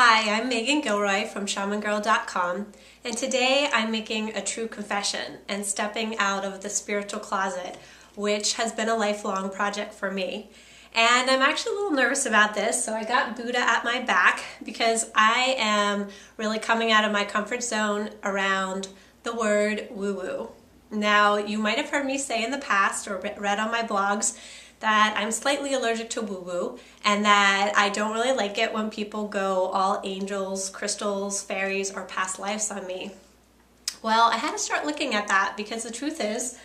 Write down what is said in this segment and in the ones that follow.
Hi, I'm Megan Gilroy from ShamanGirl.com, and today I'm making a true confession and stepping out of the spiritual closet, which has been a lifelong project for me. And I'm actually a little nervous about this, so I got Buddha at my back because I am really coming out of my comfort zone around the word woo-woo. Now, you might have heard me say in the past or read on my blogs that I'm slightly allergic to woo-woo and that I don't really like it when people go all angels, crystals, fairies, or past lives on me. Well, I had to start looking at that because the truth is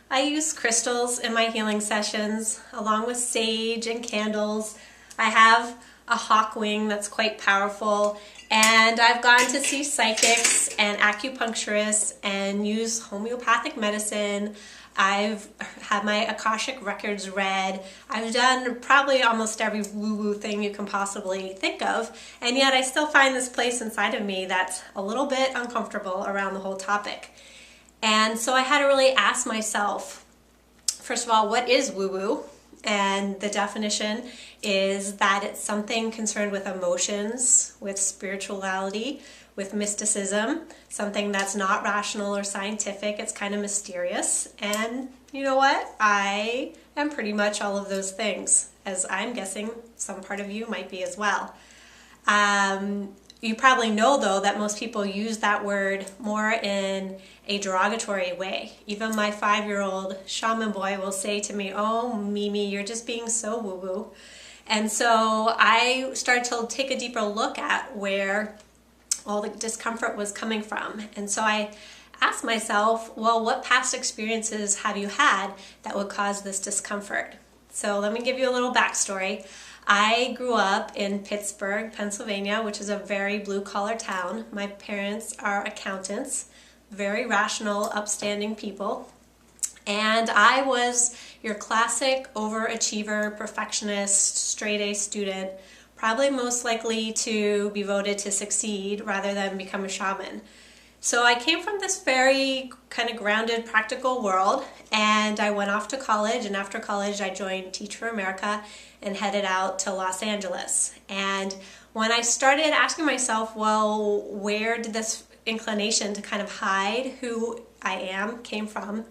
I use crystals in my healing sessions along with sage and candles. I have a hawk wing that's quite powerful, and I've gone to see psychics and acupuncturists and use homeopathic medicine. I've had my Akashic records read. I've done probably almost every woo-woo thing you can possibly think of, and yet I still find this place inside of me that's a little bit uncomfortable around the whole topic. And so I had to really ask myself, first of all, what is woo-woo? And the definition is that it's something concerned with emotions, with spirituality, with mysticism, something that's not rational or scientific. It's kind of mysterious. And you know what? I am pretty much all of those things, as I'm guessing some part of you might be as well. You probably know, though, that most people use that word more in a derogatory way. Even my 5-year-old shaman boy will say to me, "Oh, Mimi, you're just being so woo-woo." And so I started to take a deeper look at where all the discomfort was coming from. And so I asked myself, well, what past experiences have you had that would cause this discomfort? So let me give you a little backstory. I grew up in Pittsburgh, Pennsylvania, which is a very blue-collar town. My parents are accountants, very rational, upstanding people. And I was your classic overachiever, perfectionist, straight-A student, probably most likely to be voted to succeed rather than become a shaman. So I came from this very kind of grounded, practical world, and I went off to college, and after college I joined Teach for America and headed out to Los Angeles. And when I started asking myself, well, where did this inclination to kind of hide who I am came from,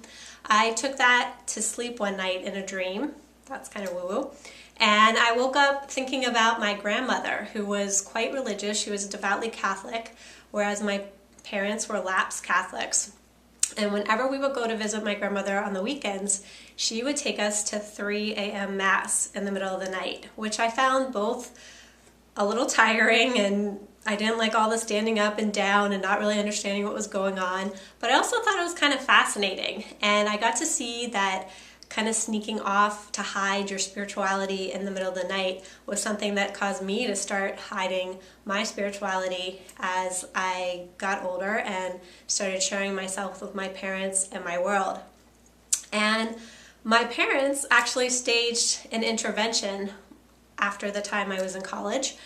I took that to sleep one night in a dream. That's kind of woo-woo. And I woke up thinking about my grandmother, who was quite religious. She was devoutly Catholic, whereas my parents were lapsed Catholics. And whenever we would go to visit my grandmother on the weekends, she would take us to 3 a.m. Mass in the middle of the night, which I found both a little tiring, and I didn't like all the standing up and down and not really understanding what was going on. But I also thought it was kind of fascinating, and I got to see that kind of sneaking off to hide your spirituality in the middle of the night was something that caused me to start hiding my spirituality as I got older and started sharing myself with my parents and my world. And my parents actually staged an intervention after the time I was in college.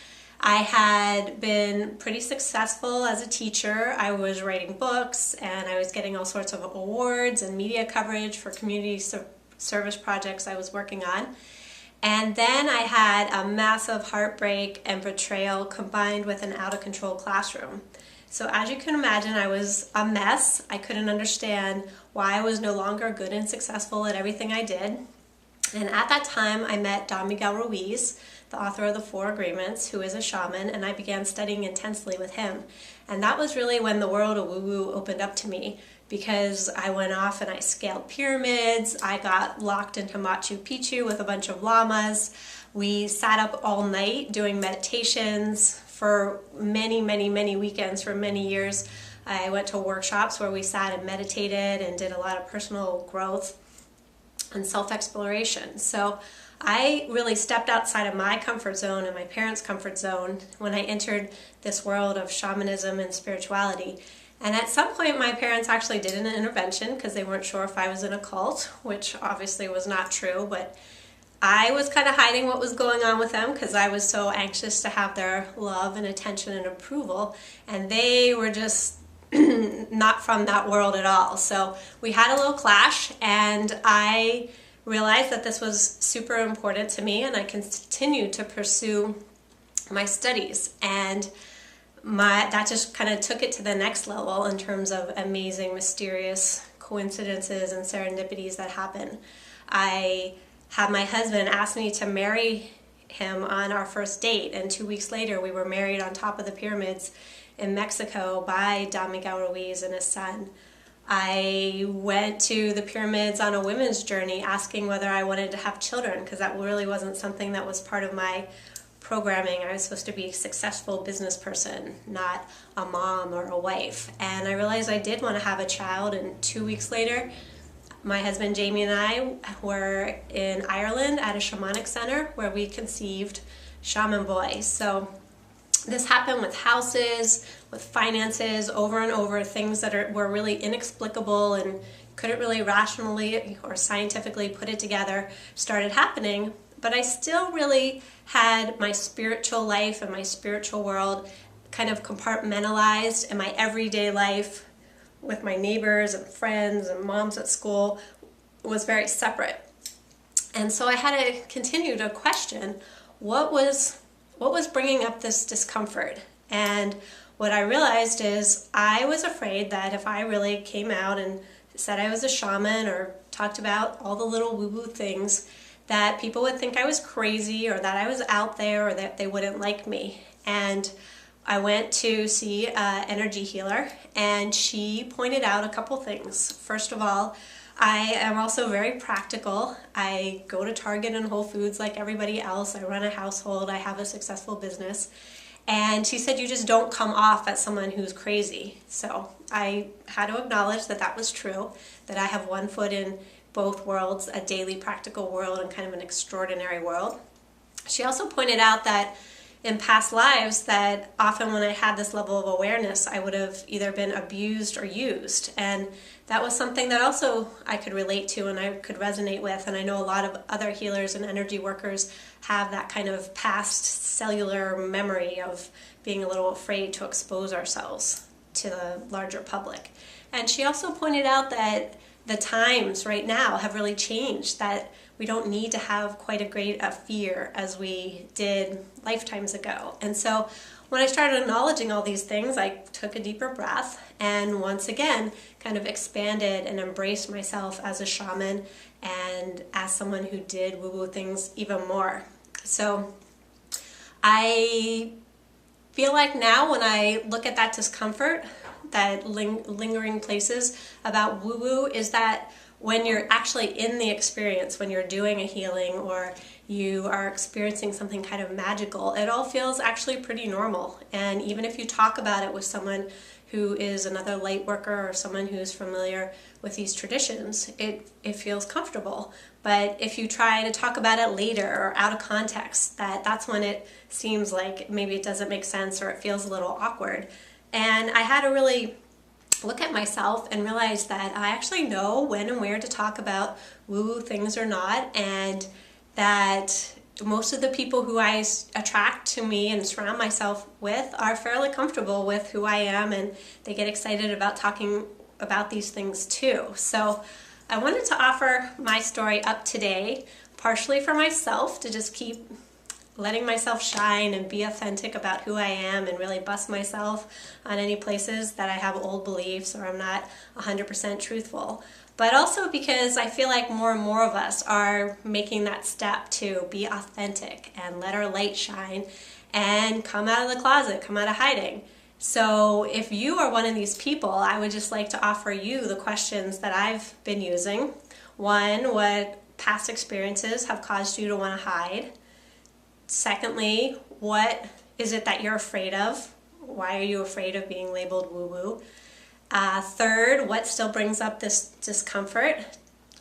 I had been pretty successful as a teacher. I was writing books and I was getting all sorts of awards and media coverage for community service projects I was working on. And then I had a massive heartbreak and betrayal combined with an out-of-control classroom. So as you can imagine, I was a mess. I couldn't understand why I was no longer good and successful at everything I did. And at that time, I met Miguel Ruiz, the author of the 4 Agreements, who is a shaman, and I began studying intensely with him. And that was really when the world of woo-woo opened up to me, because I went off and I scaled pyramids. I got locked into Machu Picchu with a bunch of llamas. We sat up all night doing meditations for many, many, many weekends for many years. I went to workshops where we sat and meditated and did a lot of personal growth and self-exploration. So I really stepped outside of my comfort zone and my parents' comfort zone when I entered this world of shamanism and spirituality. And at some point my parents actually did an intervention because they weren't sure if I was in a cult, which obviously was not true, but I was kind of hiding what was going on with them because I was so anxious to have their love and attention and approval, and they were just not from that world at all. So we had a little clash, and I realized that this was super important to me, and I continued to pursue my studies. And that just kind of took it to the next level in terms of amazing, mysterious coincidences and serendipities that happen. I had my husband ask me to marry him on our first date, and 2 weeks later we were married on top of the pyramids in Mexico by Don Miguel Ruiz and his son. I went to the pyramids on a women's journey asking whether I wanted to have children, because that really wasn't something that was part of my programming. I was supposed to be a successful business person, not a mom or a wife. And I realized I did want to have a child, and 2 weeks later my husband Jamie and I were in Ireland at a shamanic center where we conceived Shaman Boy. So this happened with houses, with finances, over and over, things that were really inexplicable and couldn't really rationally or scientifically put it together, started happening. But I still really had my spiritual life and my spiritual world kind of compartmentalized, and my everyday life with my neighbors and friends and moms at school was very separate. And so I had to continue to question what was bringing up this discomfort. And what I realized is I was afraid that if I really came out and said I was a shaman or talked about all the little woo-woo things, that people would think I was crazy or that I was out there or that they wouldn't like me. And I went to see an energy healer, and she pointed out a couple things. First of all, I am also very practical. I go to Target and Whole Foods like everybody else. I run a household. I have a successful business. And she said, you just don't come off as someone who's crazy. So I had to acknowledge that that was true, that I have one foot in both worlds, a daily practical world and kind of an extraordinary world. She also pointed out that in past lives that often when I had this level of awareness, I would have either been abused or used. And that was something that also I could relate to and I could resonate with. And I know a lot of other healers and energy workers have that kind of past cellular memory of being a little afraid to expose ourselves to the larger public. And she also pointed out that the times right now have really changed, that we don't need to have quite a great fear as we did lifetimes ago. And so when I started acknowledging all these things, I took a deeper breath and once again kind of expanded and embraced myself as a shaman and as someone who did woo-woo things even more. So I feel like now when I look at that discomfort, that lingering places about woo-woo, is that when you're actually in the experience, when you're doing a healing or you are experiencing something kind of magical, it all feels actually pretty normal. And even if you talk about it with someone who is another light worker or someone who's familiar with these traditions, it feels comfortable. But if you try to talk about it later or out of context, that's when it seems like maybe it doesn't make sense or it feels a little awkward. And I had to really look at myself and realize that I actually know when and where to talk about woo-woo things or not, and that most of the people who I attract to me and surround myself with are fairly comfortable with who I am, and they get excited about talking about these things too. So I wanted to offer my story up today, partially for myself, to just keep letting myself shine and be authentic about who I am and really bust myself on any places that I have old beliefs or I'm not 100% truthful. But also because I feel like more and more of us are making that step to be authentic and let our light shine and come out of the closet, come out of hiding. So if you are one of these people, I would just like to offer you the questions that I've been using. One, what past experiences have caused you to want to hide? Secondly, what is it that you're afraid of? Why are you afraid of being labeled woo-woo? Third, what still brings up this discomfort?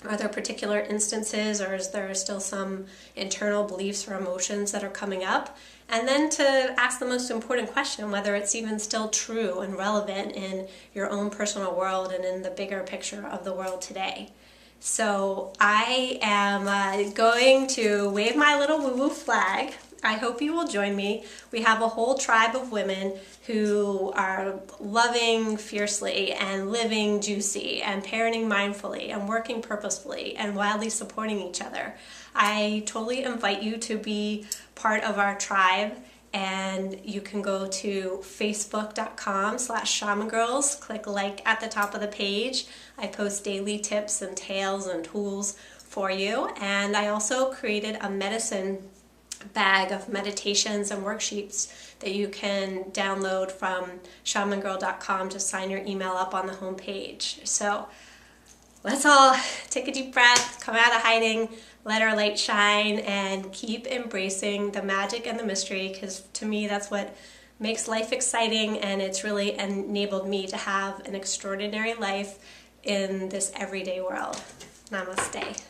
Are there particular instances, or is there still some internal beliefs or emotions that are coming up? And then to ask the most important question, whether it's even still true and relevant in your own personal world and in the bigger picture of the world today. So I am going to wave my little woo-woo flag. I hope you will join me. We have a whole tribe of women who are loving fiercely and living juicy and parenting mindfully and working purposefully and wildly supporting each other. I totally invite you to be part of our tribe and you can go to facebook.com/shamangirls, click like at the top of the page. I post daily tips and tales and tools for you, and I also created a medicine bag of meditations and worksheets that you can download from shamangirl.com. Just sign your email up on the home page. So let's all take a deep breath, come out of hiding, let our light shine, and keep embracing the magic and the mystery, because to me that's what makes life exciting, and it's really enabled me to have an extraordinary life in this everyday world. Namaste.